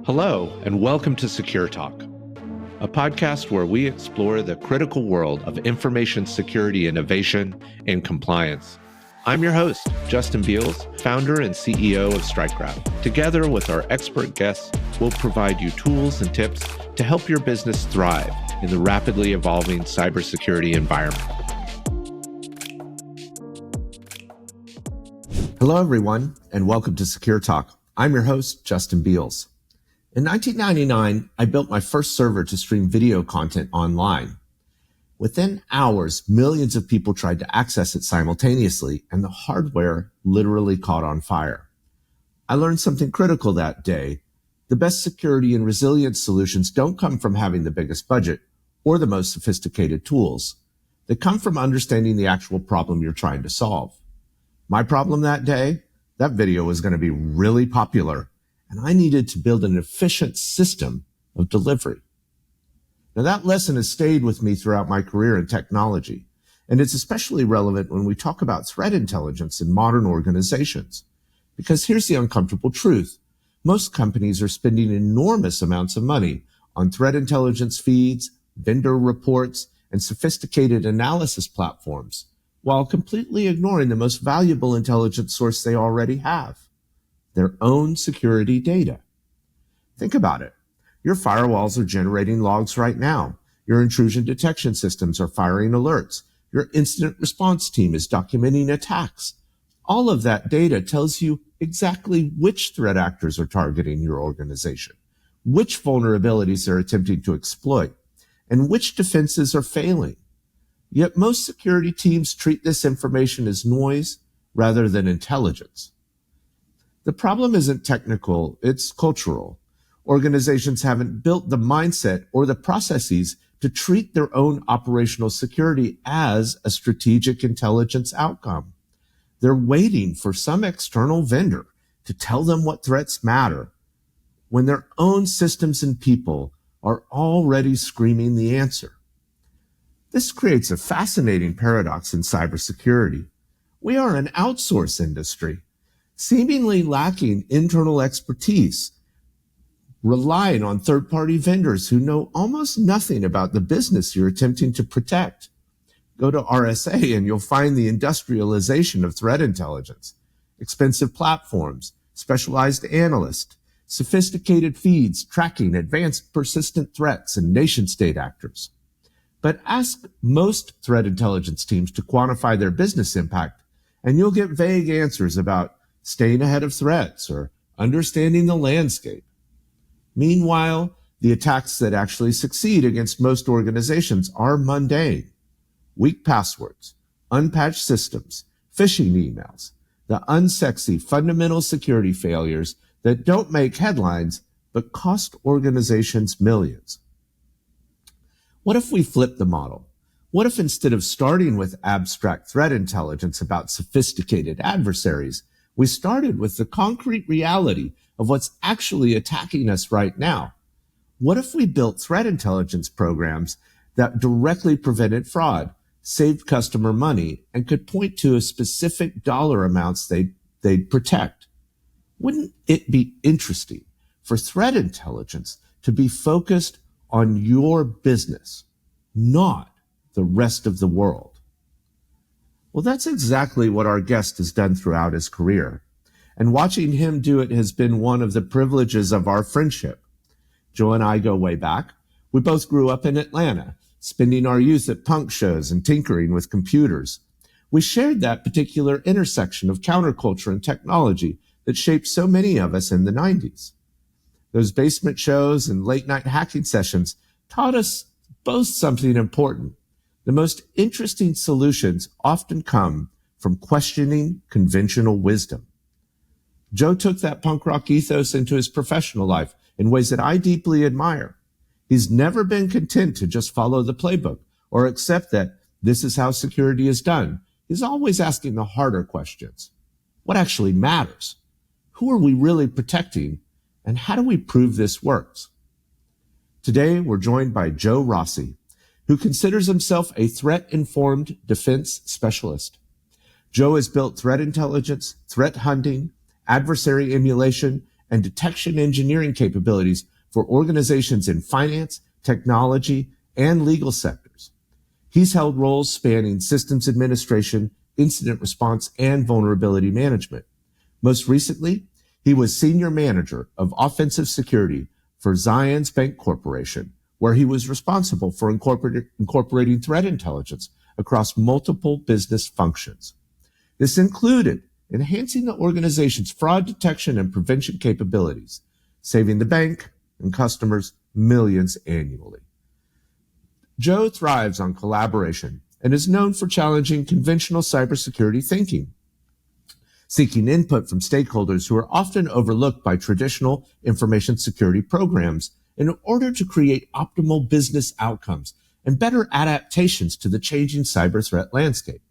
Hello, and welcome to Secure Talk, a podcast where we explore the critical world of information security innovation and compliance. I'm your host, Justin Beals, founder and CEO of StrikeGraph. Together with our expert guests, we'll provide you tools and tips to help your business thrive in the rapidly evolving cybersecurity environment. Hello, everyone, and welcome to Secure Talk. I'm your host, Justin Beals. In 1999, I built my first server to stream video content online. Within hours, millions of people tried to access it simultaneously, and the hardware literally caught on fire. I learned something critical that day. The best security and resilience solutions don't come from having the biggest budget or the most sophisticated tools. They come from understanding the actual problem you're trying to solve. My problem that day, that video was going to be really popular, and I needed to build an efficient system of delivery. Now, that lesson has stayed with me throughout my career in technology, and it's especially relevant when we talk about threat intelligence in modern organizations. Because here's the uncomfortable truth. Most companies are spending enormous amounts of money on threat intelligence feeds, vendor reports, and sophisticated analysis platforms, while completely ignoring the most valuable intelligence source they already have, their own security data. Think about it. Your firewalls are generating logs right now. Your intrusion detection systems are firing alerts. Your incident response team is documenting attacks. All of that data tells you exactly which threat actors are targeting your organization, which vulnerabilities they're attempting to exploit, and which defenses are failing. Yet most security teams treat this information as noise rather than intelligence. The problem isn't technical, it's cultural. Organizations haven't built the mindset or the processes to treat their own operational security as a strategic intelligence outcome. They're waiting for some external vendor to tell them what threats matter, when their own systems and people are already screaming the answer. This creates a fascinating paradox in cybersecurity. We are an outsource industry, seemingly lacking internal expertise, relying on third-party vendors who know almost nothing about the business you're attempting to protect. Go to RSA and you'll find the industrialization of threat intelligence, expensive platforms, specialized analysts, sophisticated feeds tracking advanced persistent threats, and nation-state actors. But ask most threat intelligence teams to quantify their business impact, and you'll get vague answers about staying ahead of threats or understanding the landscape. Meanwhile, the attacks that actually succeed against most organizations are mundane. Weak passwords, unpatched systems, phishing emails, the unsexy fundamental security failures that don't make headlines but cost organizations millions. What if we flip the model? What if instead of starting with abstract threat intelligence about sophisticated adversaries, we started with the concrete reality of what's actually attacking us right now? What if we built threat intelligence programs that directly prevented fraud, saved customer money, and could point to a specific dollar amounts they'd protect? Wouldn't it be interesting for threat intelligence to be focused on your business, not the rest of the world? Well, that's exactly what our guest has done throughout his career. And watching him do it has been one of the privileges of our friendship. Joe and I go way back. We both grew up in Atlanta, spending our youth at punk shows and tinkering with computers. We shared that particular intersection of counterculture and technology that shaped so many of us in the 90s. Those basement shows and late-night hacking sessions taught us both something important. The most interesting solutions often come from questioning conventional wisdom. Joe took that punk rock ethos into his professional life in ways that I deeply admire. He's never been content to just follow the playbook or accept that this is how security is done. He's always asking the harder questions. What actually matters? Who are we really protecting? And how do we prove this works? Today, we're joined by Joe Rossi, who considers himself a threat-informed defense specialist. Joe has built threat intelligence, threat hunting, adversary emulation, and detection engineering capabilities for organizations in finance, technology, and legal sectors. He's held roles spanning systems administration, incident response, and vulnerability management. Most recently, he was senior manager of offensive security for Zions Bank Corporation, where he was responsible for incorporating threat intelligence across multiple business functions. This included enhancing the organization's fraud detection and prevention capabilities, saving the bank and customers millions annually. Joe thrives on collaboration and is known for challenging conventional cybersecurity thinking, seeking input from stakeholders who are often overlooked by traditional information security programs in order to create optimal business outcomes and better adaptations to the changing cyber threat landscape.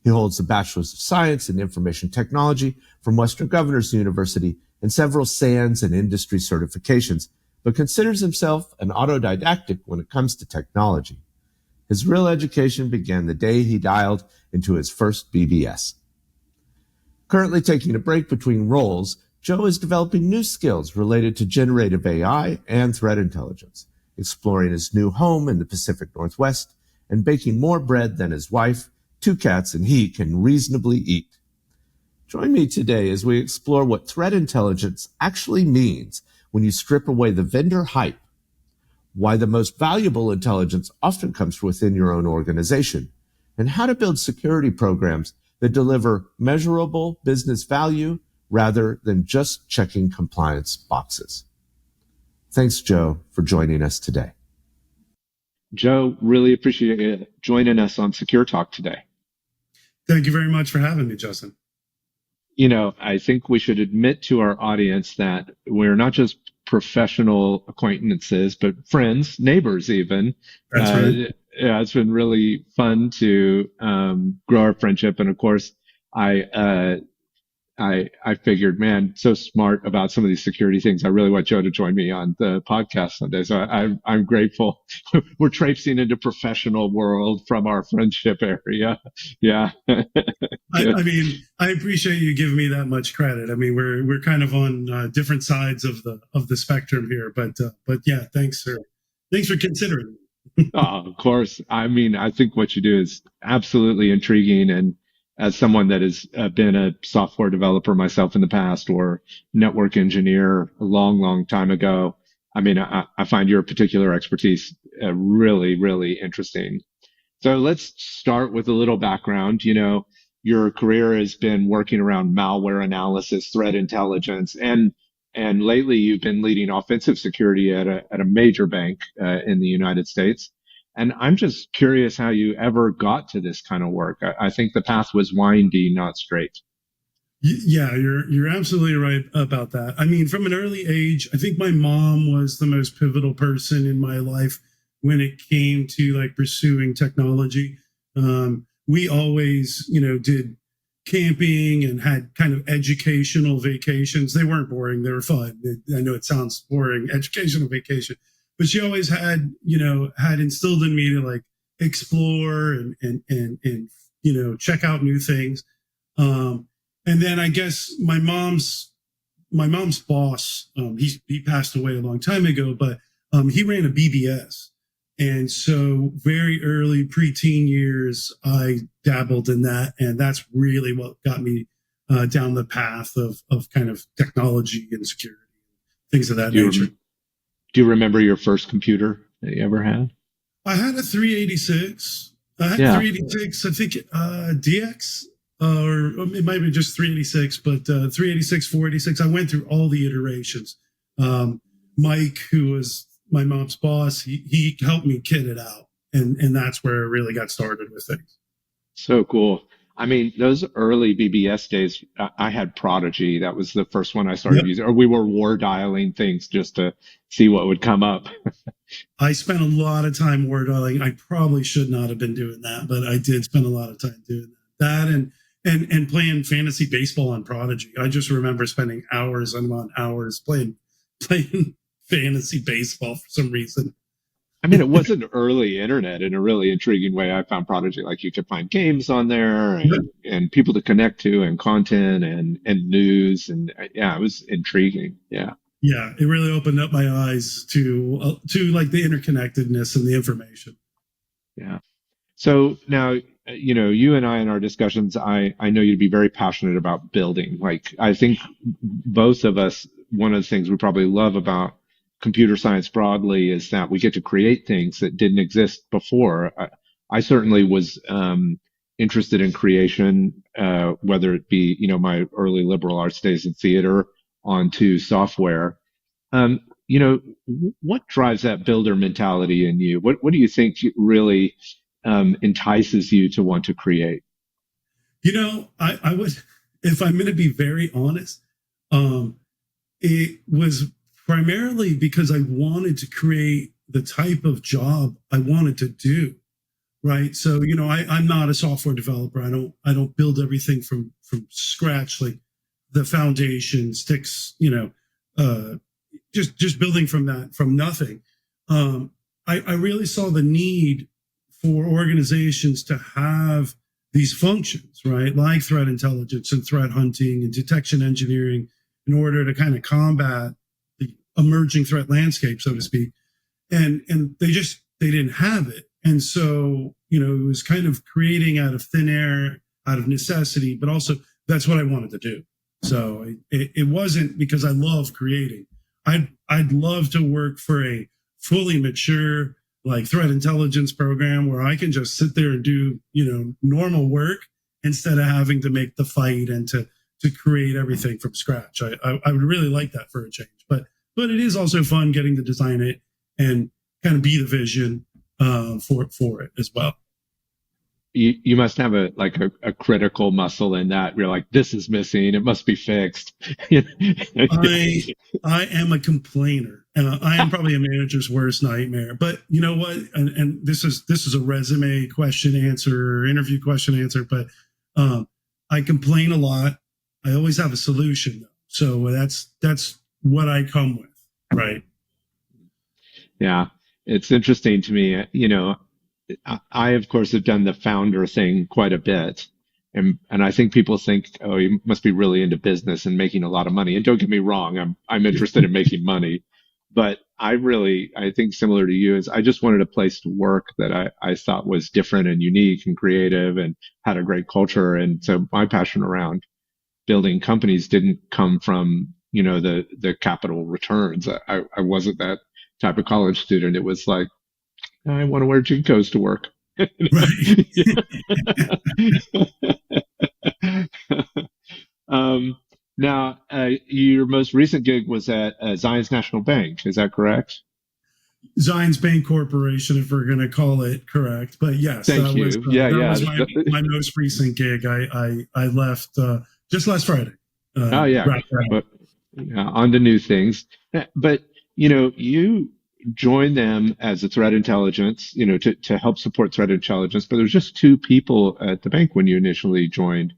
He holds a Bachelor's of Science in Information Technology from Western Governors University and several SANS and industry certifications, but considers himself an autodidactic when it comes to technology. His real education began the day he dialed into his first BBS. Currently taking a break between roles, Joe is developing new skills related to generative AI and threat intelligence, exploring his new home in the Pacific Northwest, and baking more bread than his wife, 2 cats, and he can reasonably eat. Join me today as we explore what threat intelligence actually means when you strip away the vendor hype, why the most valuable intelligence often comes within your own organization, and how to build security programs that deliver measurable business value rather than just checking compliance boxes. Thanks, Joe, for joining us today. Joe, really appreciate you joining us on Secure Talk today. Thank you very much for having me, Justin. I think we should admit to our audience that we're not just professional acquaintances, but friends, neighbors even. That's right. Yeah, it's been really fun to grow our friendship. And of course, I figured, man, so smart about some of these security things. I really want Joe to join me on the podcast someday. So I'm grateful. We're traipsing into professional world from our friendship area. Yeah. I appreciate you giving me that much credit. I mean, we're kind of on different sides of the spectrum here, but yeah, thanks for considering me. Of course. I mean, I think what you do is absolutely intriguing. And as someone that has been a software developer myself in the past or network engineer a long, long time ago, I mean, I find your particular expertise really, really interesting. So let's start with a little background. Your career has been working around malware analysis, threat intelligence, and lately you've been leading offensive security at a major bank in the United States. And I'm just curious how you ever got to this kind of work. I think the path was windy, not straight. Yeah, you're absolutely right about that. I mean, from an early age, I think my mom was the most pivotal person in my life when it came to like pursuing technology. We always, did camping and had kind of educational vacations. They weren't boring. They were fun. I know it sounds boring, educational vacation, but she always had instilled in me to like explore and check out new things. And then I guess my mom's boss, he passed away a long time ago, but he ran a BBS. And so very early preteen years, I dabbled in that. And that's really what got me down the path of kind of technology and security, things of that nature. Do you remember your first computer that you ever had? I had a 386. I had 386, I think DX, or it might be just 386, but 386, 486. I went through all the iterations. Mike, who was my mom's boss, he helped me kit it out. And that's where it really got started with things. So cool. I mean, those early BBS days, I had Prodigy. That was the first one I started using. Or we were war dialing things just to see what would come up. I spent a lot of time war dialing. I probably should not have been doing that, but I did spend a lot of time doing that. And playing fantasy baseball on Prodigy. I just remember spending hours on hours playing fantasy baseball for some reason. I mean, it was an early internet in a really intriguing way. I found Prodigy, like you could find games on there and people to connect to and content and news. And yeah, it was intriguing. Yeah. Yeah, it really opened up my eyes to like the interconnectedness and the information. Yeah. So now, you and I in our discussions, I know you'd be very passionate about building. Like, I think both of us, one of the things we probably love about computer science broadly is that we get to create things that didn't exist before. I certainly was interested in creation, whether it be, my early liberal arts days in theater onto software. Um, what drives that builder mentality in you? What do you think really entices you to want to create? I would, if I'm going to be very honest, um, it was primarily because I wanted to create the type of job I wanted to do. Right. So, I'm not a software developer. I don't build everything from scratch, like the foundation sticks, uh, just building from nothing. I really saw the need for organizations to have these functions, right? Like threat intelligence and threat hunting and detection engineering in order to kind of combat the emerging threat landscape, so to speak. And they didn't have it. And so, it was kind of creating out of thin air, out of necessity, but also that's what I wanted to do. So it wasn't because I love creating. I'd love to work for a fully mature, like threat intelligence program where I can just sit there and do, normal work instead of having to make the fight and to create everything from scratch. I would really like that for a change, but it is also fun getting to design it and kind of be the vision for it as well. You must have a critical muscle in that. You're like, this is missing. It must be fixed. I am a complainer. I am probably a manager's worst nightmare. But you know what? And this is a resume question answer, interview question answer. But I complain a lot. I always have a solution, though. So that's what I come with, right? Yeah, it's interesting to me. I of course have done the founder thing quite a bit. And I think people think, oh, you must be really into business and making a lot of money. And don't get me wrong, I'm interested in making money. But I think similar to you is I just wanted a place to work that I thought was different and unique and creative and had a great culture. And so my passion around building companies didn't come from, the capital returns. I wasn't that type of college student. It was like, I want to wear JNCOs to work. Now, your most recent gig was at Zions National Bank. Is that correct? Zions Bank Corporation, if we're going to call it correct. But yes, Thank you. Was my most recent gig. I left just last Friday. Oh yeah. But, on to new things. But you joined them as a threat intelligence, to help support threat intelligence. But there was just two people at the bank when you initially joined.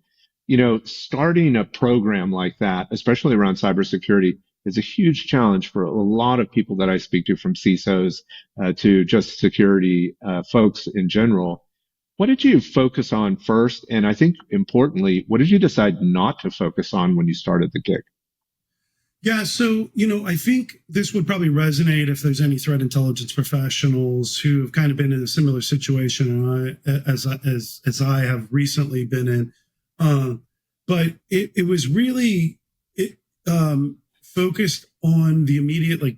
Starting a program like that, especially around cybersecurity, is a huge challenge for a lot of people that I speak to, from CISOs to just security folks in general. What did you focus on first? And I think importantly, what did you decide not to focus on when you started the gig? Yeah, so I think this would probably resonate if there's any threat intelligence professionals who have kind of been in a similar situation as I have recently been in. But it was really focused on the immediate the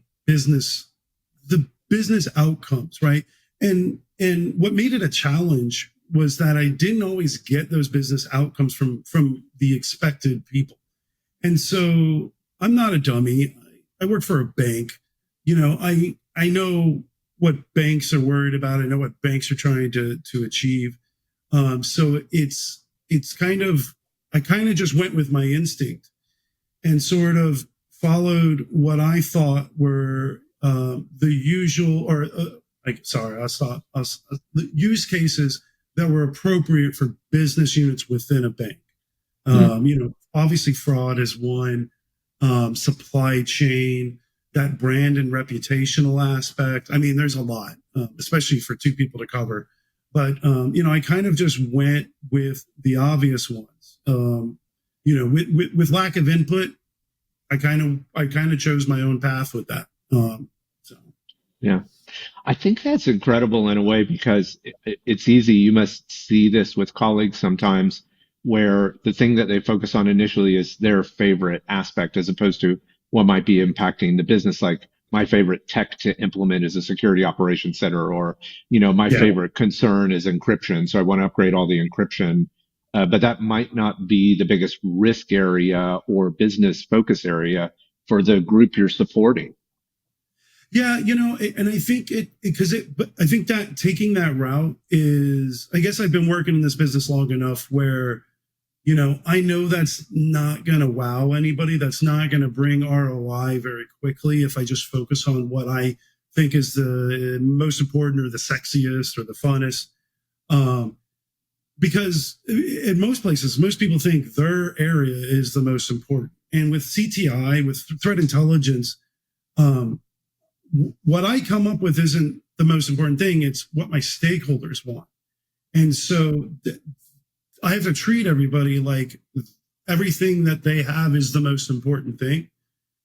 business outcomes, right? And what made it a challenge was that I didn't always get those business outcomes from the expected people, and so I'm not a dummy. I work for a bank. I know what banks are worried about. I know what banks are trying to achieve. So it's I kind of just went with my instinct and sort of followed what I thought were the usual the use cases that were appropriate for business units within a bank. Obviously fraud is one. Supply chain, that brand and reputational aspect. I mean, there's a lot. especially for two people to cover. But I kind of just went with the obvious ones. With lack of input, I kind of chose my own path with that. So Yeah. I think that's incredible in a way because it's easy. You must see this with colleagues sometimes where the thing that they focus on initially is their favorite aspect as opposed to what might be impacting the business. Like my favorite tech to implement is a security operations center, or, my yeah, favorite concern is encryption. So I want to upgrade all the encryption. But that might not be the biggest risk area or business focus area for the group you're supporting. yeah, and I think but I think that taking that route is, I guess I've been working in this business long enough where, I know that's not going to wow anybody. That's not going to bring ROI very quickly if I just focus on what I think is the most important or the sexiest or the funnest. Because in most places, most people think their area is the most important. And with CTI, with threat intelligence, what I come up with isn't the most important thing. It's what my stakeholders want. And so I have to treat everybody like everything that they have is the most important thing.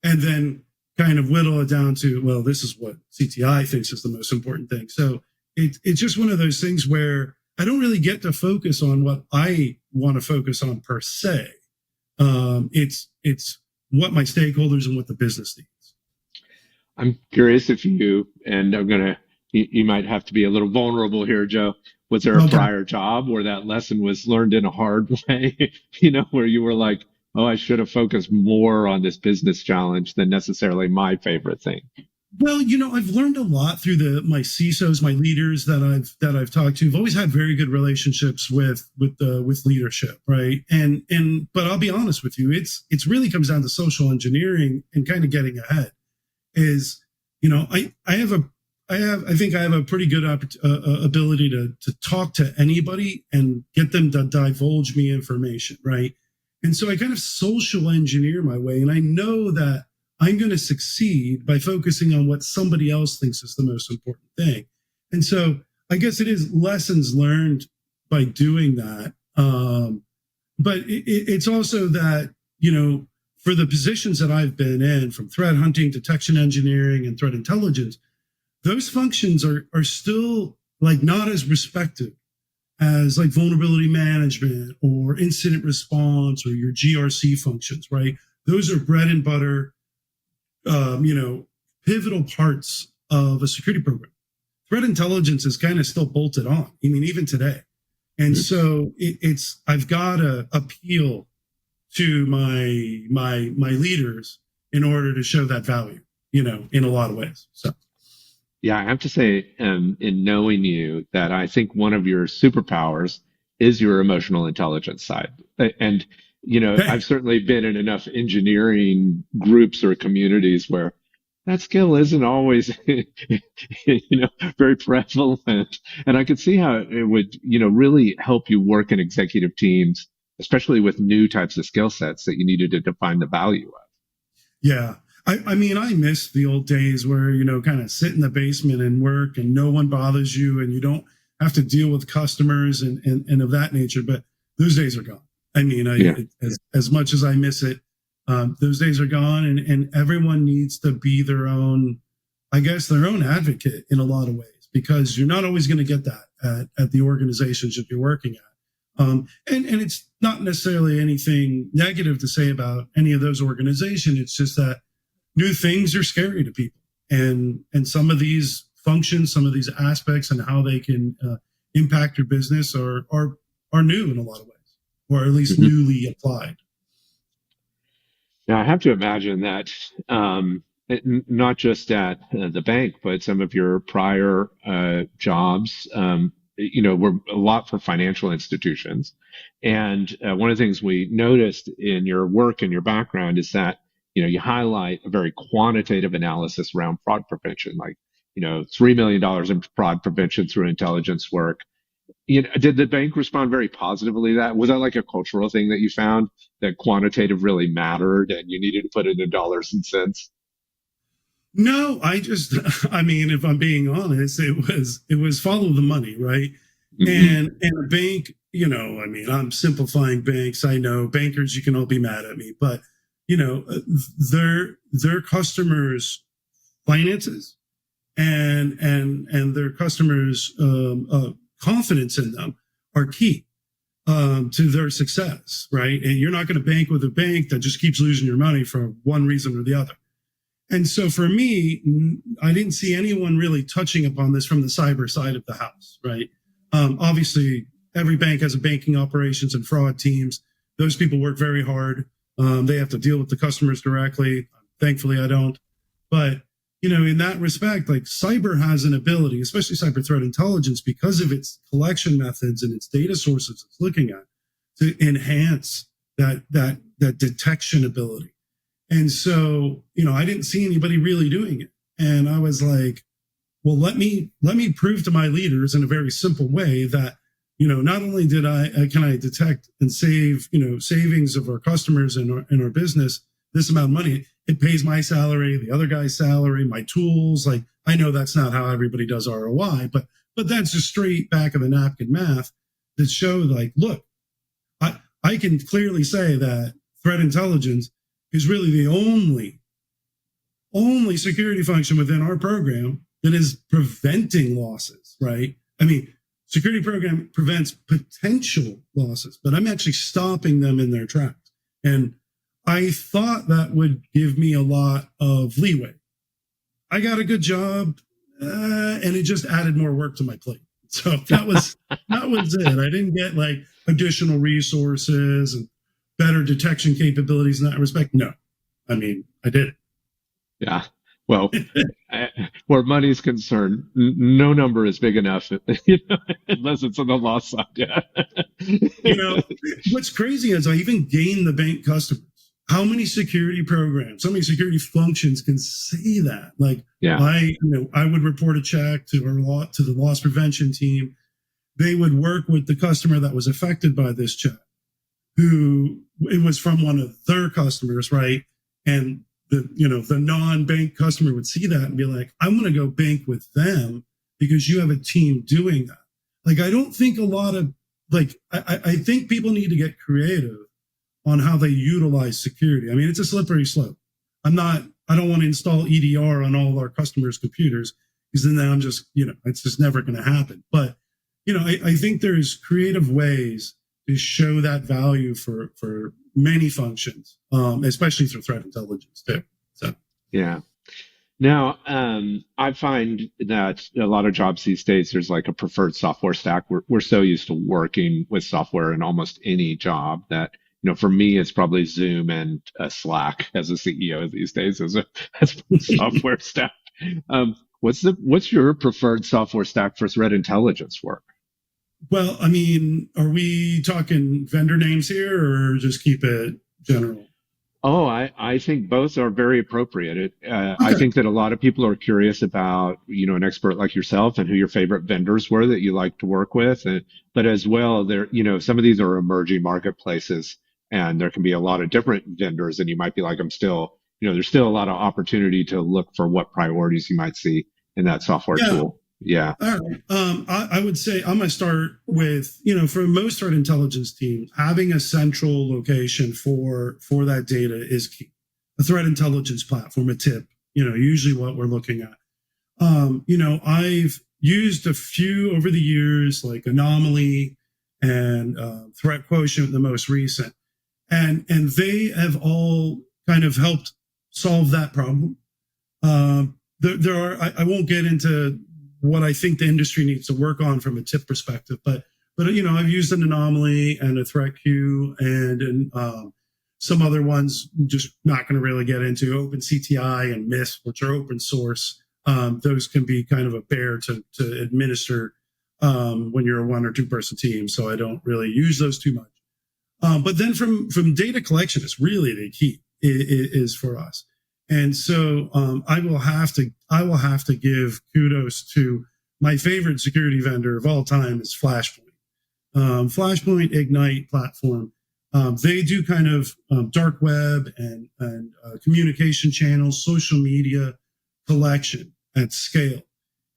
And then kind of whittle it down to, well, this is what CTI thinks is the most important thing. So it's just one of those things where I don't really get to focus on what I want to focus on per se. It's what my stakeholders and what the business needs. I'm curious if you might have to be a little vulnerable here, Joe. Was there a prior job where that lesson was learned in a hard way, where you were like, oh, I should have focused more on this business challenge than necessarily my favorite thing? Well, I've learned a lot through my CISOs, my leaders that I've talked to. I've always had very good relationships with leadership, right? But I'll be honest with you, it's really comes down to social engineering and kind of getting ahead. Is I think I have a pretty good ability to talk to anybody and get them to divulge me information, right? And so I kind of social engineer my way, and I know that I'm going to succeed by focusing on what somebody else thinks is the most important thing. And so I guess it is lessons learned by doing that. But it's also that, for the positions that I've been in, from threat hunting, detection engineering, and threat intelligence, those functions are still like not as respected as like vulnerability management or incident response or your GRC functions, right? Those are bread and butter, pivotal parts of a security program. Threat intelligence is kind of still bolted on. I mean, even today. And so I've got to appeal to my leaders in order to show that value, in a lot of ways. So. Yeah, I have to say, in knowing you, that I think one of your superpowers is your emotional intelligence side. And, I've certainly been in enough engineering groups or communities where that skill isn't always, very prevalent. And I could see how it would, really help you work in executive teams, especially with new types of skill sets that you needed to define the value of. Yeah. I mean, I miss the old days where, kind of sit in the basement and work and no one bothers you and you don't have to deal with customers and of that nature. But those days are gone. I mean, as much as I miss it, those days are gone, and everyone needs to be their own advocate in a lot of ways, because you're not always going to get that at the organizations that you're working at. And it's not necessarily anything negative to say about any of those organizations. It's just that new things are scary to people, and some of these functions, some of these aspects, and how they can impact your business are new in a lot of ways, or at least newly applied. Now, I have to imagine that not just at the bank, but some of your prior jobs, were a lot for financial institutions. And one of the things we noticed in your work and your background is that, you highlight a very quantitative analysis around fraud prevention, like, $3 million in fraud prevention through intelligence work. Did the bank respond very positively to that? Was that like a cultural thing that you found, that quantitative really mattered and you needed to put it in dollars and cents? No, I mean, if I'm being honest, it was follow the money, right? And a bank, I mean, I'm simplifying banks. I know bankers, you can all be mad at me, but their customers' finances and their customers' confidence in them are key to their success, right? And you're not going to bank with a bank that just keeps losing your money for one reason or the other. And so for me, I didn't see anyone really touching upon this from the cyber side of the house, right? Obviously, every bank has a banking operations and fraud teams. Those people work very hard. They have to deal with the customers directly. Thankfully, I don't. But, in that respect, like cyber has an ability, especially cyber threat intelligence, because of its collection methods and its data sources it's looking at, to enhance that detection ability. And so, I didn't see anybody really doing it. And I was like, well, let me prove to my leaders in a very simple way that, not only can I detect and save, savings of our customers and our business, this amount of money, it pays my salary, the other guy's salary, my tools. Like, I know that's not how everybody does ROI, but that's just straight back of the napkin math that show like, look, I can clearly say that threat intelligence is really the only security function within our program that is preventing losses, right? I mean, security program prevents potential losses, but I'm actually stopping them in their tracks. And I thought that would give me a lot of leeway. I got a good job, and it just added more work to my plate. So that was it. I didn't get like additional resources and better detection capabilities in that respect. No, I mean, I did it. Yeah. Well, where money is concerned, no number is big enough, unless it's on the loss side. Yeah. What's crazy is I even gained the bank customers. How many security programs, how many security functions can say that? Like, yeah. I would report a check to the loss prevention team. They would work with the customer that was affected by this check, who it was from one of their customers, right? And the non-bank customer would see that and be like, I want to go bank with them because you have a team doing that. Like, I don't think a lot of, like, I think people need to get creative on how they utilize security. I mean, it's a slippery slope. I don't want to install EDR on all our customers' computers because then I'm just, it's just never going to happen. But, I think there's creative ways to show that value for many functions, especially through threat intelligence too. So yeah. Now, I find that a lot of jobs these days, there's like a preferred software stack. We're so used to working with software in almost any job that, for me, it's probably Zoom and Slack as a CEO these days as a software stack. What's your preferred software stack for threat intelligence work? Well, I mean, are we talking vendor names here or just keep it general? Oh, I think both are very appropriate. Okay. I think that a lot of people are curious about, an expert like yourself and who your favorite vendors were that you like to work with. But as well, some of these are emerging marketplaces and there can be a lot of different vendors and you might be like, there's still a lot of opportunity to look for what priorities you might see in that software tool. Yeah. All right. I would say I'm going to start with, for most threat intelligence teams, having a central location for that data is key. A threat intelligence platform, a TIP, usually what we're looking at. I've used a few over the years, like Anomaly and Threat Quotient, the most recent. And they have all kind of helped solve that problem. I won't get into what I think the industry needs to work on from a tip perspective. But I've used an Anomaly and a Threat Queue and some other ones, just not going to really get into OpenCTI and MISP, which are open source. Those can be kind of a bear to administer when you're a 1 or 2 person team. So I don't really use those too much. But then from data collection is really the key is for us. And so I will have to give kudos to my favorite security vendor of all time is Flashpoint. Flashpoint Ignite platform. They do kind of dark web and communication channels, social media, collection at scale,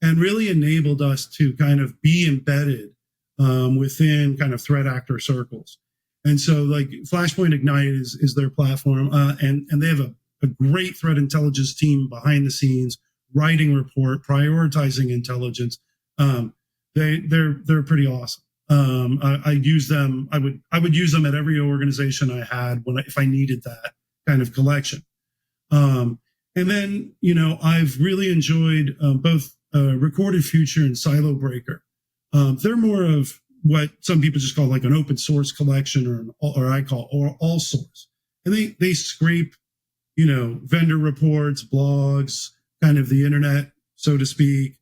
and really enabled us to kind of be embedded within kind of threat actor circles. And so like Flashpoint Ignite is their platform, and they have a great threat intelligence team behind the scenes, writing report, prioritizing intelligence. They're pretty awesome. I use them. I would use them at every organization I had if I needed that kind of collection. And then, I've really enjoyed both Recorded Future and Silo Breaker. They're more of what some people just call like an open source collection, or I call all source. And they scrape, vendor reports, blogs, kind of the internet, so to speak,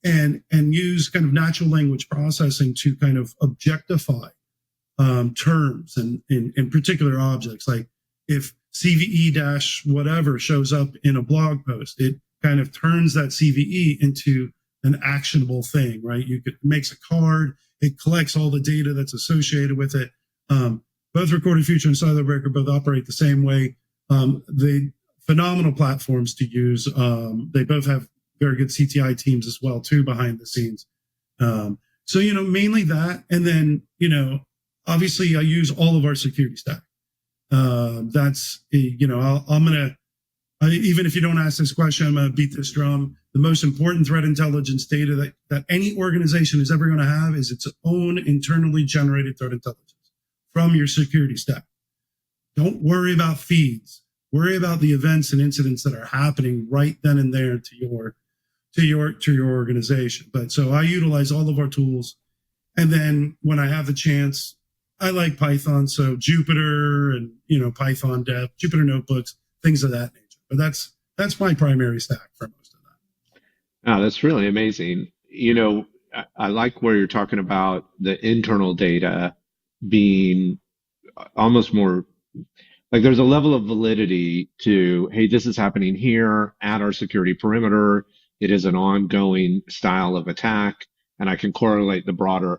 and use kind of natural language processing to kind of objectify terms and in particular objects. Like if CVE dash whatever shows up in a blog post, it kind of turns that CVE into an actionable thing, right? It makes a card, it collects all the data that's associated with it. Both Recorded Future and Silo Breaker both operate the same way. They phenomenal platforms to use. They both have very good CTI teams as well too behind the scenes. So mainly that, and then obviously I use all of our security stack. That's even if you don't ask this question, I'm gonna beat this drum. The most important threat intelligence data that any organization is ever going to have is its own internally generated threat intelligence from your security stack. Don't worry about feeds. Worry about the events and incidents that are happening right then and there to your organization. But so I utilize all of our tools, and then when I have the chance, I like Python, so Jupyter and Python Dev, Jupyter notebooks, things of that nature. But that's my primary stack for most of that. Oh, that's really amazing. I like where you're talking about the internal data being almost more like there's a level of validity to, hey, this is happening here at our security perimeter. It is an ongoing style of attack, and I can correlate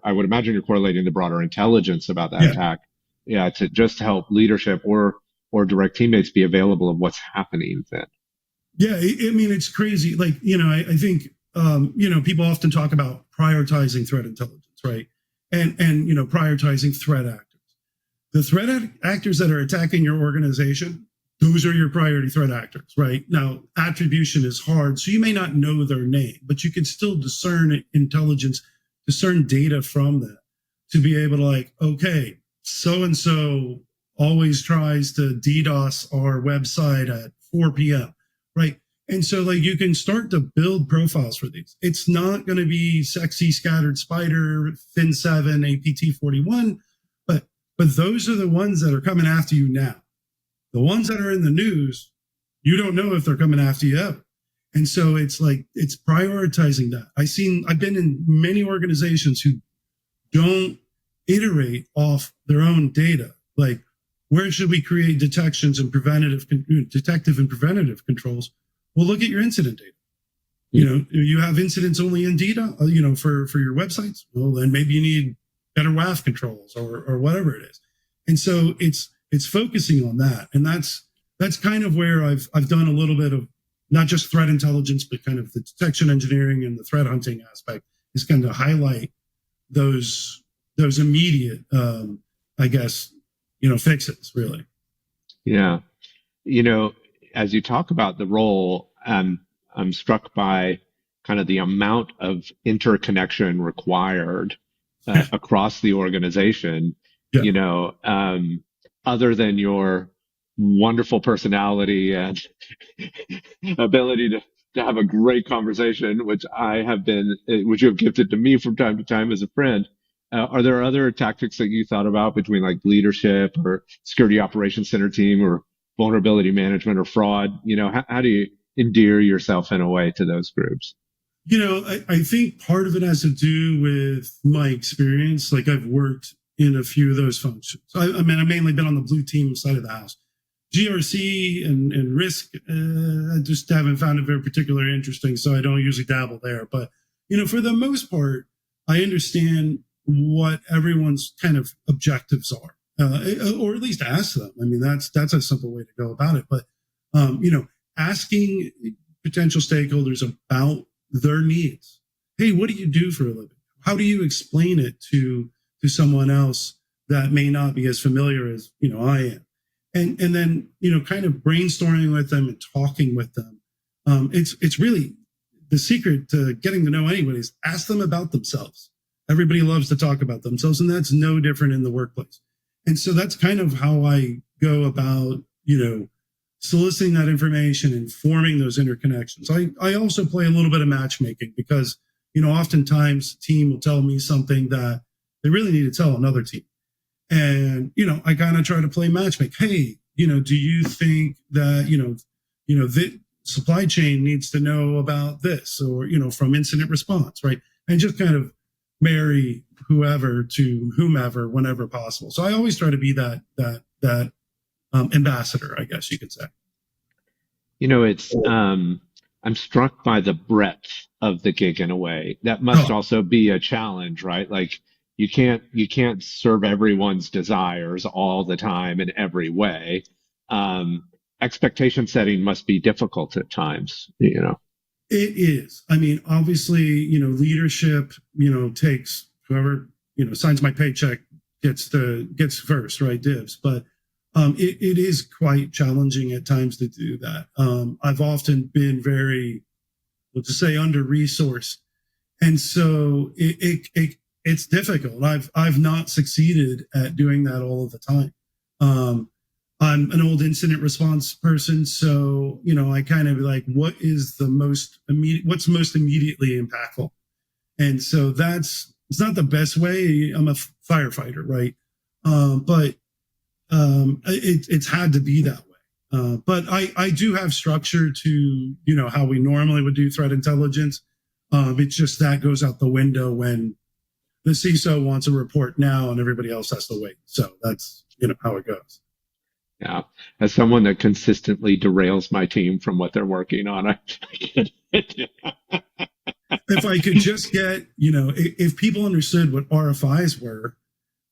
I would imagine you're correlating the broader intelligence about that attack. Yeah, to just help leadership or direct teammates be available of what's happening then. Yeah, I mean, it's crazy. Like, I think, people often talk about prioritizing threat intelligence, right? And prioritizing threat actors. The threat actors that are attacking your organization, those are your priority threat actors, right? Now, attribution is hard, so you may not know their name, but you can still discern intelligence, discern data from that to be able to like, okay, so-and-so always tries to DDoS our website at 4 p.m., right? And so like you can start to build profiles for these. It's not going to be sexy scattered spider, Fin7, APT41, but those are the ones that are coming after you now. The ones that are in the news, you don't know if they're coming after you ever. And so it's like, it's prioritizing that. I've been in many organizations who don't iterate off their own data. Like, where should we create detective and preventative controls? Well, look at your incident data. You have incidents only in data, for your websites. Well, then maybe you need better WAF controls or whatever it is. And so it's focusing on that. And that's kind of where I've done a little bit of not just threat intelligence, but kind of the detection engineering and the threat hunting aspect is kind of highlight those immediate, fixes really. Yeah. As you talk about the role, I'm struck by kind of the amount of interconnection required across the organization, other than your wonderful personality and ability to have a great conversation, which you have gifted to me from time to time as a friend. Are there other tactics that you thought about between like leadership or security operations center team or vulnerability management or fraud? How do you endear yourself in a way to those groups? I think part of it has to do with my experience. Like I've worked in a few of those functions. I've mainly been on the blue team side of the house. GRC and risk, I just haven't found it very particularly interesting, so I don't usually dabble there. But, for the most part, I understand what everyone's kind of objectives are, or at least ask them. I mean, that's a simple way to go about it. But, asking, potential stakeholders about their needs. Hey, what do you do for a living? How do you explain it to someone else that may not be as familiar as, I am? And then, kind of brainstorming with them and talking with them. It's really the secret to getting to know anybody is ask them about themselves. Everybody loves to talk about themselves, and that's no different in the workplace. And so that's kind of how I go about, soliciting that information and forming those interconnections. I also play a little bit of matchmaking because, oftentimes a team will tell me something that they really need to tell another team. And, I kind of try to play matchmake. Hey, do you think that, the supply chain needs to know about this or, from incident response, right? And just kind of marry whoever to whomever whenever possible. So I always try to be that ambassador, I guess you could say. It's I'm struck by the breadth of the gig in a way. That must also be a challenge, right? Like you can't serve everyone's desires all the time in every way. Expectation setting must be difficult at times, It is. I mean, obviously, leadership, takes whoever, signs my paycheck gets first, right? Dibs. But it is quite challenging at times to do that. I've often been very, let's just say, under-resourced. And so it's difficult. I've not succeeded at doing that all of the time. I'm an old incident response person. So, I kind of like, what's most immediately impactful? And so it's not the best way. I'm a firefighter, right? But it's had to be that way. But I do have structure to, how we normally would do threat intelligence. It's just that goes out the window when the CISO wants a report now and everybody else has to wait. So that's, how it goes. Yeah. As someone that consistently derails my team from what they're working on, I get it. If I could just get, if people understood what RFIs were,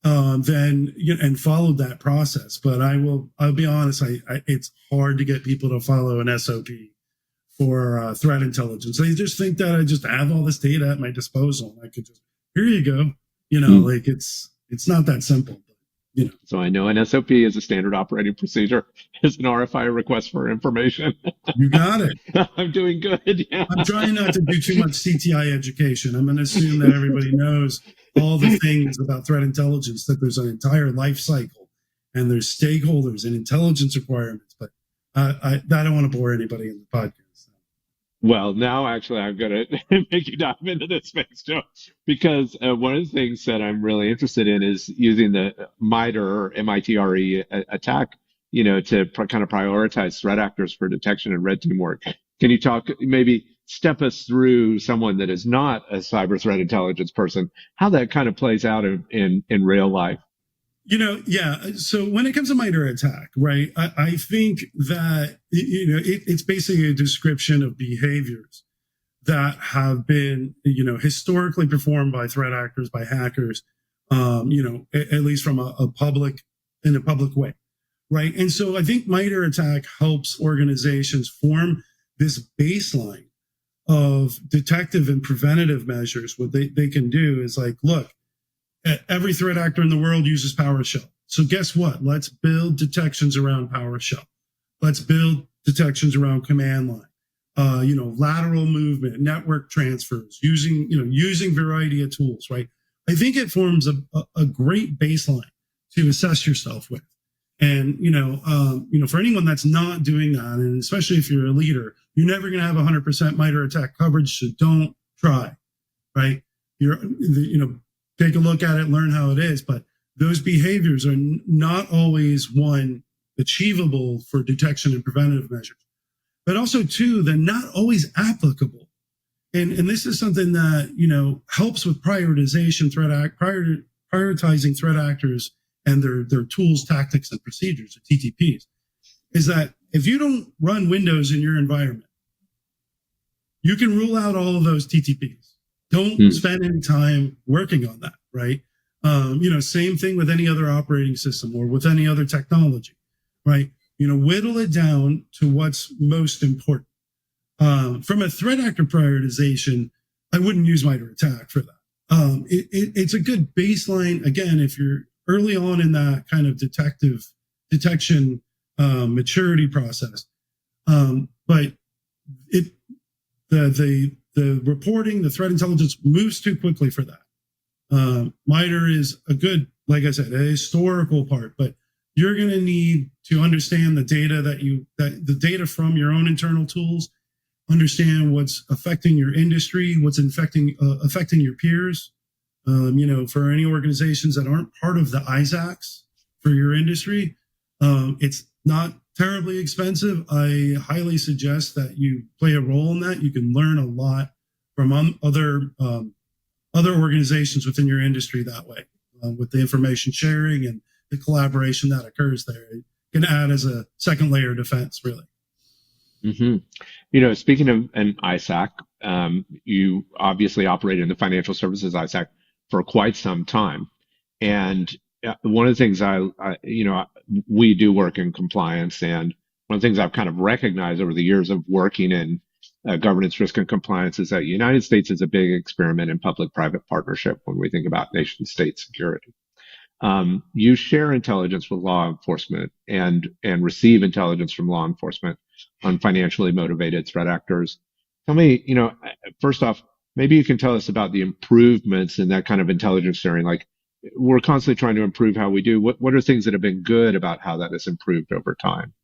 then and followed that process. But I'll be honest, it's hard to get people to follow an SOP for threat intelligence. They just think that I just have all this data at my disposal. I could just, here you go. Like it's not that simple. So I know an SOP is a standard operating procedure. Is an RFI request for information. You got it. I'm doing good. Yeah. I'm trying not to do too much CTI education. I'm going to assume that everybody knows all the things about threat intelligence, that there's an entire life cycle and there's stakeholders and intelligence requirements. But I don't want to bore anybody in the podcast. Well, now actually I'm going to make you dive into this space, Joe, because one of the things that I'm really interested in is using the MITRE or MITRE attack, to kind of prioritize threat actors for detection and red team work. Can you maybe step us through someone that is not a cyber threat intelligence person, how that kind of plays out in real life? Yeah. So when it comes to MITRE attack, right, I think that, it's basically a description of behaviors that have been, historically performed by threat actors, by hackers, at least from in a public way. Right. And so I think MITRE attack helps organizations form this baseline of detective and preventative measures. What they can do is like, look, every threat actor in the world uses PowerShell. So guess what? Let's build detections around PowerShell. Let's build detections around command line, lateral movement, network transfers, using variety of tools, right? I think it forms a great baseline to assess yourself with. And, for anyone that's not doing that, and especially if you're a leader, you're never going to have 100% MITRE attack coverage. So don't try, right? Take a look at it, learn how it is. But those behaviors are not always, one, achievable for detection and preventative measures, but also, two, they're not always applicable. And this is something that, helps with prioritizing threat actors and their tools, tactics, and procedures, or TTPs, is that if you don't run Windows in your environment, you can rule out all of those TTPs. Don't spend any time working on that, right? Same thing with any other operating system or with any other technology, right? Whittle it down to what's most important. From a threat actor prioritization, I wouldn't use MITRE ATT&CK for that. It's a good baseline. Again, if you're early on in that kind of detection maturity process, but the reporting, the threat intelligence moves too quickly for that. MITRE is a good, like I said, a historical part, but you're going to need to understand the data the data from your own internal tools, understand what's affecting your industry, what's affecting your peers. For any organizations that aren't part of the ISACs for your industry, it's not terribly expensive. I highly suggest that you play a role in that. You can learn a lot from other organizations within your industry that way, with the information sharing and the collaboration that occurs there. It can add as a second layer of defense, really. Mm-hmm. Speaking of an ISAC, you obviously operate in the financial services ISAC for quite some time. And one of the things we do work in compliance, and one of the things I've kind of recognized over the years of working in governance, risk, and compliance is that the United States is a big experiment in public-private partnership when we think about nation-state security. You share intelligence with law enforcement and receive intelligence from law enforcement on financially motivated threat actors. Tell me, first off, maybe you can tell us about the improvements in that kind of intelligence sharing. Like, we're constantly trying to improve how we do. What are things that have been good about how that has improved over time?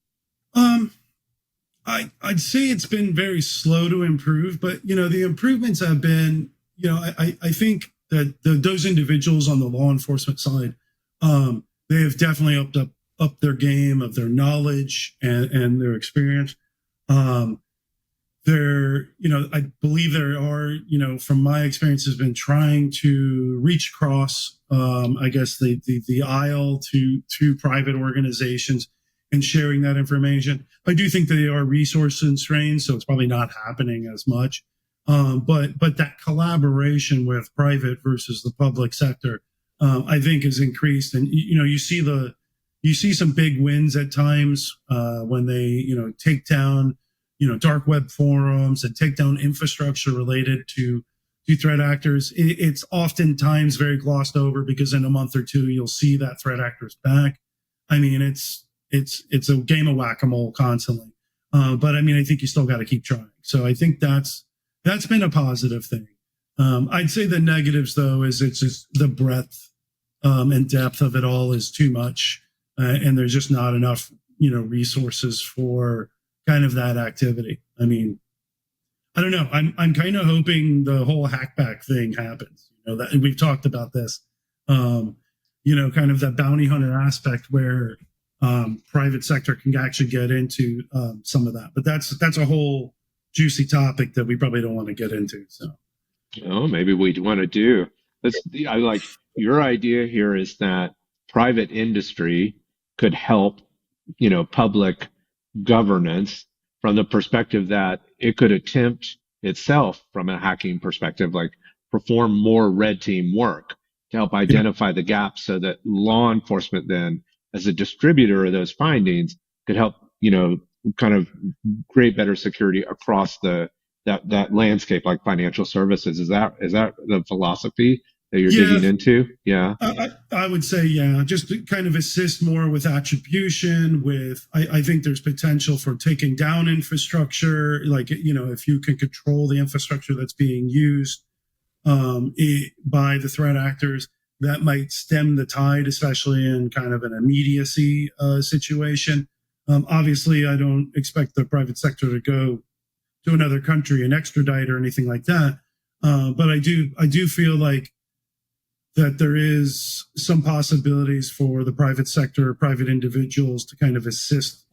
I'd say it's been very slow to improve, but the improvements have been, I think that those individuals on the law enforcement side, they have definitely upped their game of their knowledge and their experience. I believe there are, from my experience, has been trying to reach across, the aisle to private organizations and sharing that information. I do think that they are resource constrained, so it's probably not happening as much. But that collaboration with private versus the public sector, I think, has increased. And you see some big wins at times when they take down dark web forums and take down infrastructure related to threat actors. It's oftentimes very glossed over because in a month or two you'll see that threat actor's back. I mean, it's a game of whack-a-mole constantly. But I mean, I think you still got to keep trying. So I think that's been a positive thing. I'd say the negatives, though, is it's just the breadth and depth of it all is too much, and there's just not enough resources for kind of that activity. I mean, I don't know. I'm kind of hoping the whole hackback thing happens. That we've talked about this. Kind of that bounty hunter aspect where private sector can actually get into some of that. But that's a whole juicy topic that we probably don't want to get into. So, maybe we want to do. I like your idea here is that private industry could help, public governance from the perspective that it could attempt itself from a hacking perspective, like perform more red team work to help identify the gaps so that law enforcement then, as a distributor of those findings, could help, kind of create better security across that landscape, like financial services. Is that the philosophy that you're digging into? Yeah. I would say, just to kind of assist more with attribution I think there's potential for taking down infrastructure. Like, if you can control the infrastructure that's being used by the threat actors, that might stem the tide, especially in kind of an immediacy situation. Obviously, I don't expect the private sector to go to another country and extradite or anything like that. But I do feel like that there is some possibilities for the private sector, private individuals to kind of assist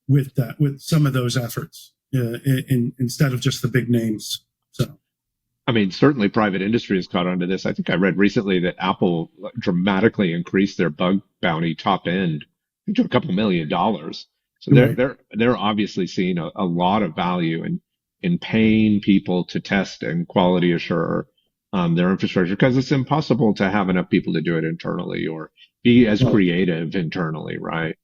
with some of those efforts instead of just the big names. So, I mean, certainly private industry has caught on to this. I think I read recently that Apple dramatically increased their bug bounty top end to $2 million. So they're obviously seeing a lot of value in paying people to test and quality assure their infrastructure, because it's impossible to have enough people to do it internally or be as creative internally, right?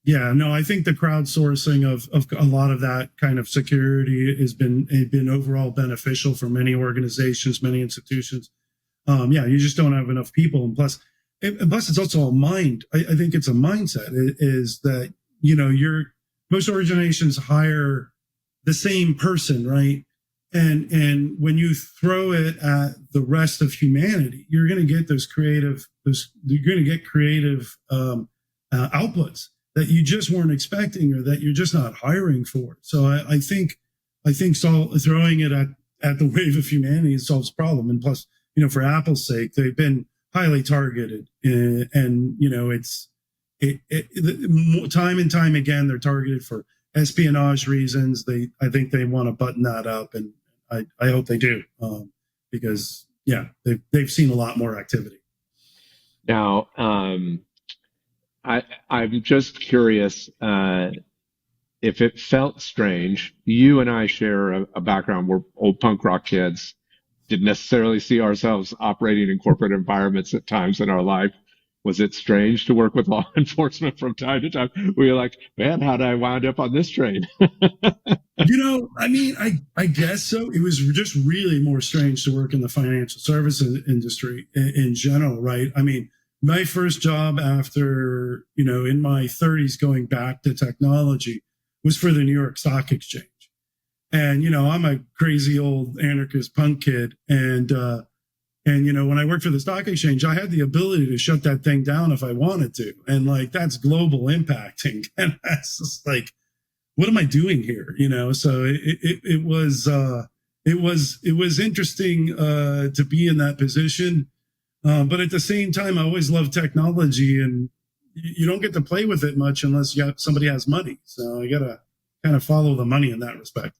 Yeah, no, I think the crowdsourcing of a lot of that kind of security has been overall beneficial for many organizations, many institutions. Yeah, you just don't have enough people, and plus it's also a mind. I think it's a mindset. It is that most organizations hire the same person, right? And when you throw it at the rest of humanity, you're going to get you're going to get creative outputs that you just weren't expecting or that you're just not hiring for. So I think throwing it at the wave of humanity solves the problem. And plus, for Apple's sake, they've been highly targeted, and time and time again they're targeted for espionage reasons. I think they want to button that up, and I hope they do, because they've seen a lot more activity. Now, I'm just curious if it felt strange. You and I share a background. We're old punk rock kids. Didn't necessarily see ourselves operating in corporate environments at times in our life. Was it strange to work with law enforcement from time to time? We were like, man, how did I wind up on this train? I guess so. It was just really more strange to work in the financial services industry in general, right? I mean, my first job after, in my 30s, going back to technology, was for the New York Stock Exchange. And, I'm a crazy old anarchist punk kid. And when I worked for the stock exchange, I had the ability to shut that thing down if I wanted to. And that's global impacting. And that's just like, what am I doing here? So it was interesting to be in that position. But at the same time, I always loved technology, and you don't get to play with it much unless somebody has money. So I got to kind of follow the money in that respect.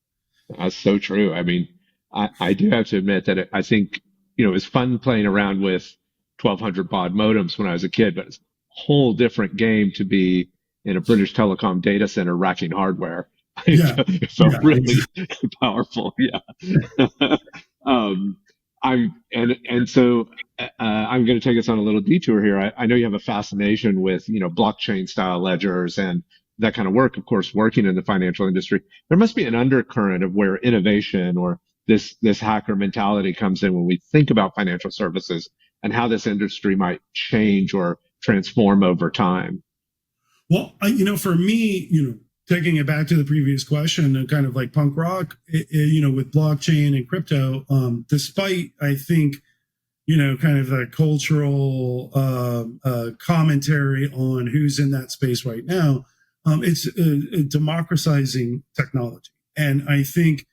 That's so true. I mean, I do have to admit that I think, it was fun playing around with 1200 baud modems when I was a kid, but it's a whole different game to be in a British Telecom data center racking hardware. Yeah. It felt really powerful. Yeah. So I'm going to take us on a little detour here. I know you have a fascination with, blockchain style ledgers and that kind of work. Of course, working in the financial industry, there must be an undercurrent of where innovation or this hacker mentality comes in when we think about financial services and how this industry might change or transform over time. Well, for me, taking it back to the previous question, and kind of like punk rock, with blockchain and crypto, despite, I think, kind of the cultural commentary on who's in that space right now, it's democratizing technology. And I think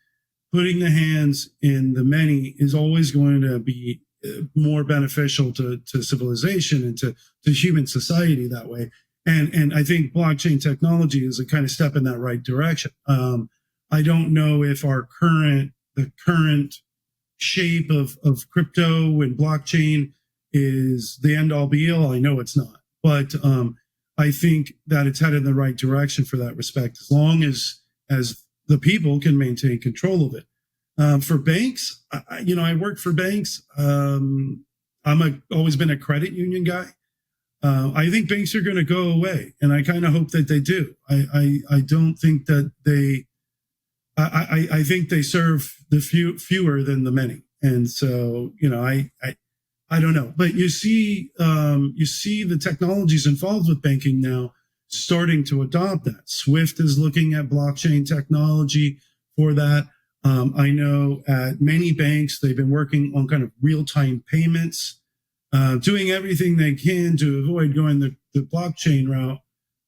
putting the hands in the many is always going to be more beneficial to civilization and to human society that way. And I think blockchain technology is a kind of step in that right direction. I don't know if the current shape of crypto and blockchain is the end all be all. I know it's not, but I think that it's headed in the right direction for that respect, as long as the people can maintain control of it. For banks, I worked for banks. Always been a credit union guy. I think banks are going to go away, and I kind of hope that they do. I don't think that I think they serve the fewer than the many, and so I don't know. But you see the technologies involved with banking now starting to adopt that. Swift is looking at blockchain technology for that. I know at many banks they've been working on kind of real-time payments. Doing everything they can to avoid going the blockchain route.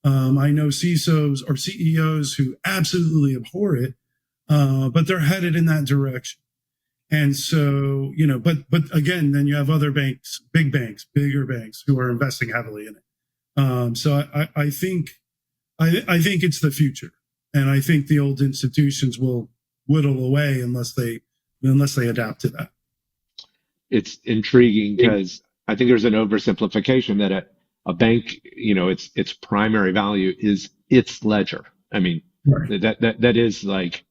I know CISOs or CEOs who absolutely abhor it, but they're headed in that direction. And so, but again, then you have other banks, bigger banks who are investing heavily in it. So I think it's the future, and I think the old institutions will whittle away unless they adapt to that. It's intriguing because I think there's an oversimplification that a bank, its primary value is its ledger. I mean, right. that is like,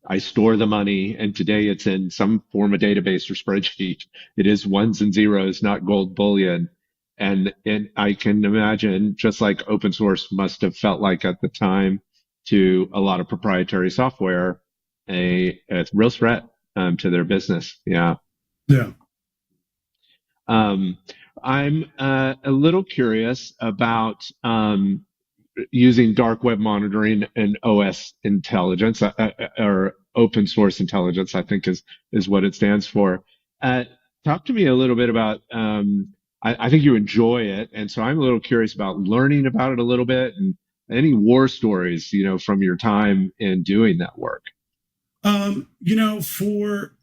I store the money, and today it's in some form of database or spreadsheet. It is ones and zeros, not gold bullion. And I can imagine, just like open source must have felt like at the time to a lot of proprietary software, a real threat to their business. Yeah. Yeah. I'm a little curious about using dark web monitoring and OS intelligence, or open source intelligence, I think is what it stands for. Talk to me a little bit about. I think you enjoy it, and so I'm a little curious about learning about it a little bit, and any war stories, from your time in doing that work. For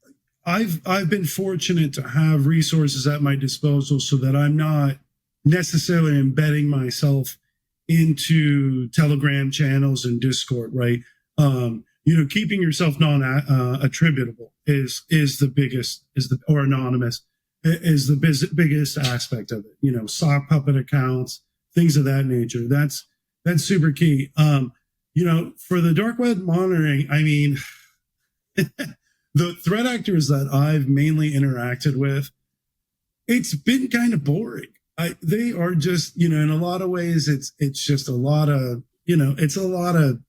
I've been fortunate to have resources at my disposal so that I'm not necessarily embedding myself into Telegram channels and Discord, right? Keeping yourself non-attributable is the biggest, or anonymous is the biggest aspect of it. Sock puppet accounts, things of that nature. That's super key. For the dark web monitoring, I mean, the threat actors that I've mainly interacted with, it's been kind of boring. They are just, in a lot of ways, it's just a lot of, it's a lot of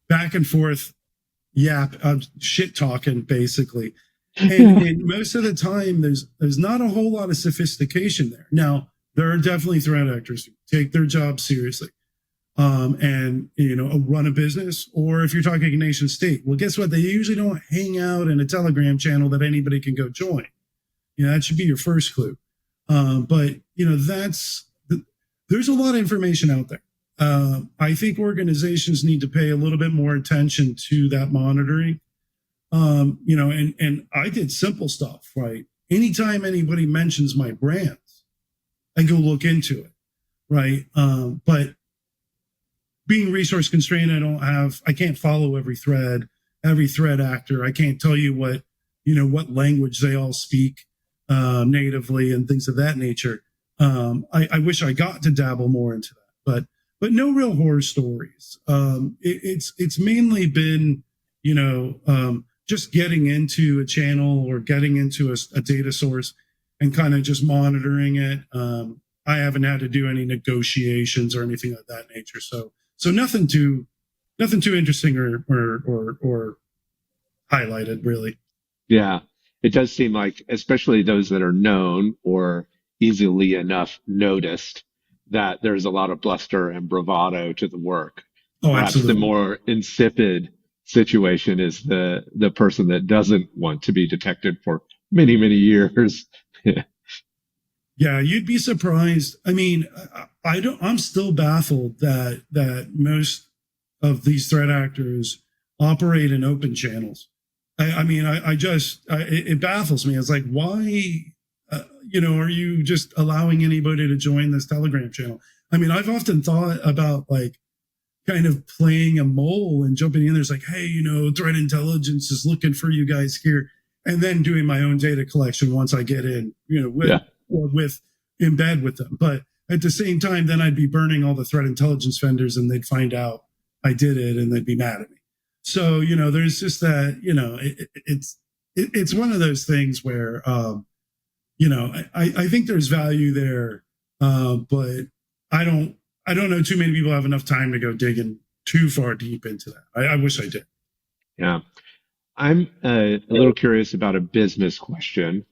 back and forth shit talking, basically. And most of the time, there's not a whole lot of sophistication there. Now, there are definitely threat actors who take their job seriously. And run a business, or if you're talking nation state, well, guess what? They usually don't hang out in a Telegram channel that anybody can go join. That should be your first clue. But there's a lot of information out there. I think organizations need to pay a little bit more attention to that monitoring. And I did simple stuff, right? Anytime anybody mentions my brands, I go look into it, right? But being resource constrained, I can't follow every thread actor. I can't tell you what language they all speak natively and things of that nature. I wish I got to dabble more into that, but no real horror stories. It's mainly been, just getting into a channel or getting into a data source and kind of just monitoring it. I haven't had to do any negotiations or anything of that nature. So nothing too interesting or highlighted, really. Yeah, it does seem like, especially those that are known or easily enough noticed, that there's a lot of bluster and bravado to the work. Oh, Perhaps absolutely. the more insipid situation is the person that doesn't want to be detected for many, many years. Yeah, you'd be surprised. I mean, I'm still baffled that most of these threat actors operate in open channels. It baffles me. It's like, why, are you just allowing anybody to join this Telegram channel? I mean, I've often thought about like kind of playing a mole and jumping in there. It's like, hey, threat intelligence is looking for you guys here, and then doing my own data collection once I get in, with in bed with them. But at the same time, then I'd be burning all the threat intelligence vendors, and they'd find out I did it, and they'd be mad at me. So there's just that. It's one of those things where I think there's value there, but I don't know too many people have enough time to go digging too far deep into that. I wish I did. Yeah. I'm a little curious about a business question.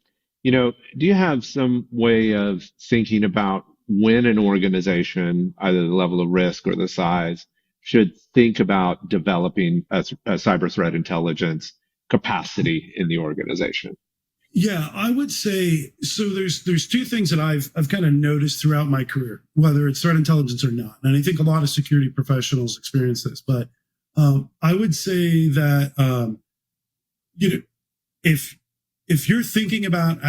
Do you have some way of thinking about when an organization, either the level of risk or the size, should think about developing a cyber threat intelligence capacity in the organization? Yeah, I would say so. There's two things that I've kind of noticed throughout my career, whether it's threat intelligence or not, and I think a lot of security professionals experience this. But I would say that if you're thinking about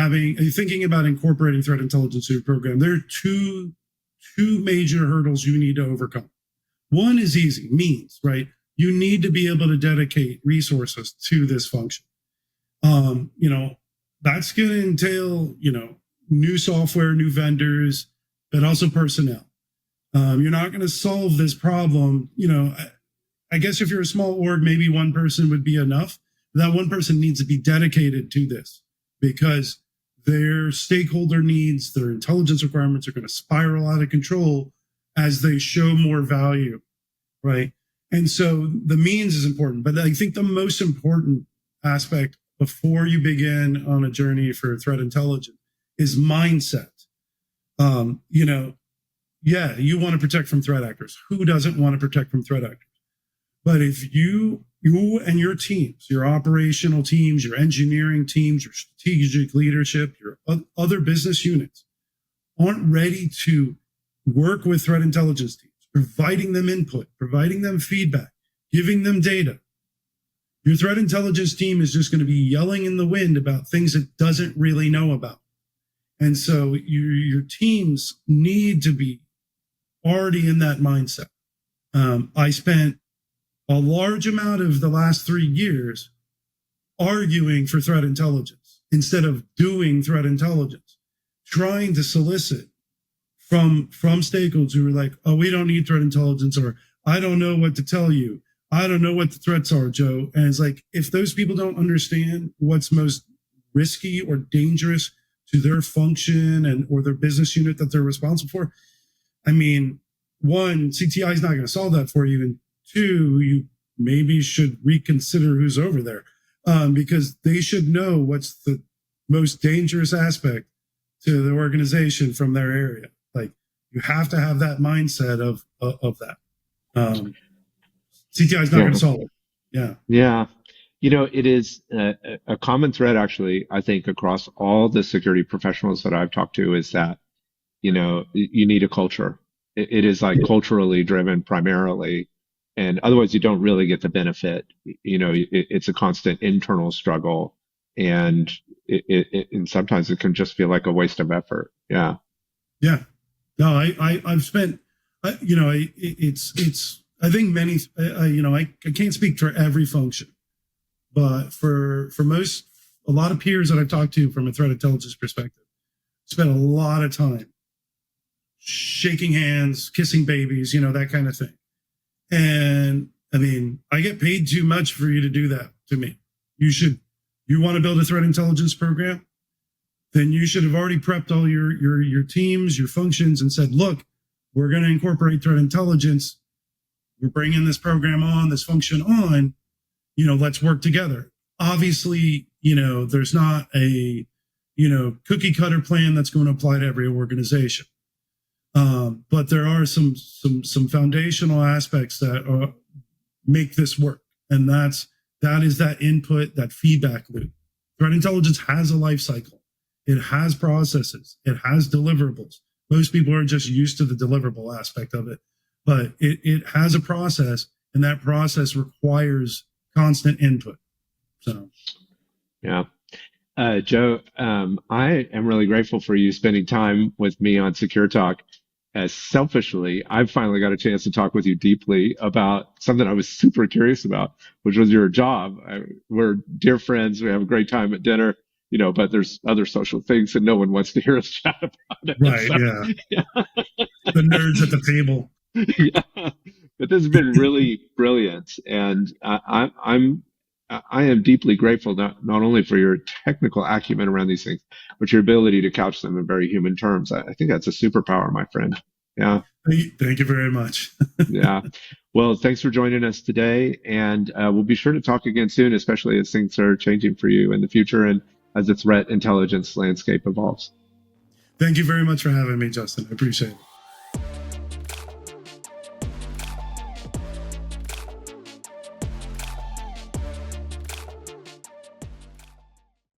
incorporating threat intelligence into your program, there are two major hurdles you need to overcome. One is easy, means, right? You need to be able to dedicate resources to this function. That's going to entail, new software, new vendors, but also personnel. You're not going to solve this problem. I guess if you're a small org, maybe one person would be enough. That one person needs to be dedicated to this, because their stakeholder needs, their intelligence requirements are going to spiral out of control as they show more value, right? And so the means is important. But I think the most important aspect before you begin on a journey for threat intelligence is mindset. You want to protect from threat actors. Who doesn't want to protect from threat actors? But if you and your teams, your operational teams, your engineering teams, your strategic leadership, your other business units aren't ready to work with threat intelligence teams, providing them input, providing them feedback, giving them data, your threat intelligence team is just going to be yelling in the wind about things it doesn't really know about. And so your teams need to be already in that mindset. I spent a large amount of the last 3 years arguing for threat intelligence instead of doing threat intelligence, trying to solicit from stakeholders who were like, oh, we don't need threat intelligence, or I don't know what to tell you. I don't know what the threats are, Joe. And it's like, if those people don't understand what's most risky or dangerous to their function or their business unit that they're responsible for, I mean, one, CTI is not going to solve that for you. And two, you maybe should reconsider who's over there, because they should know what's the most dangerous aspect to the organization from their area. Like, you have to have that mindset of that. CTI is not going to solve it. Yeah. Yeah. It is a common thread, actually, I think, across all the security professionals that I've talked to, is that, you need a culture. It is like culturally driven primarily, and otherwise you don't really get the benefit. It's a constant internal struggle, and and sometimes it can just feel like a waste of effort. Yeah. Yeah. No, I've spent, it's, I think many, I can't speak for every function, but for a lot of peers that I've talked to from a threat intelligence perspective, spent a lot of time shaking hands, kissing babies, that kind of thing. And I mean, I get paid too much for you to do that to me. You want to build a threat intelligence program? Then you should have already prepped all your teams, your functions, and said, look, we're going to incorporate threat intelligence. We're bringing this program on, this function on, let's work together. Obviously, there's not a, cookie cutter plan that's going to apply to every organization. But there are some foundational aspects that make this work. And that is that input, that feedback loop. Threat intelligence has a life cycle. It has processes. It has deliverables. Most people are just used to the deliverable aspect of it, but it has a process, and that process requires constant input. So, yeah. Joe, I am really grateful for you spending time with me on Secure Talk. Selfishly, I've finally got a chance to talk with you deeply about something I was super curious about, which was your job. We're dear friends. We have a great time at dinner, but there's other social things and no one wants to hear us chat about it. Right. So, yeah. The nerds at the table. Yeah. But this has been really brilliant. And I am deeply grateful, not only for your technical acumen around these things, but your ability to couch them in very human terms. I think that's a superpower, my friend. Yeah. Thank you very much. Yeah. Well, thanks for joining us today. And we'll be sure to talk again soon, especially as things are changing for you in the future and as the threat intelligence landscape evolves. Thank you very much for having me, Justin. I appreciate it.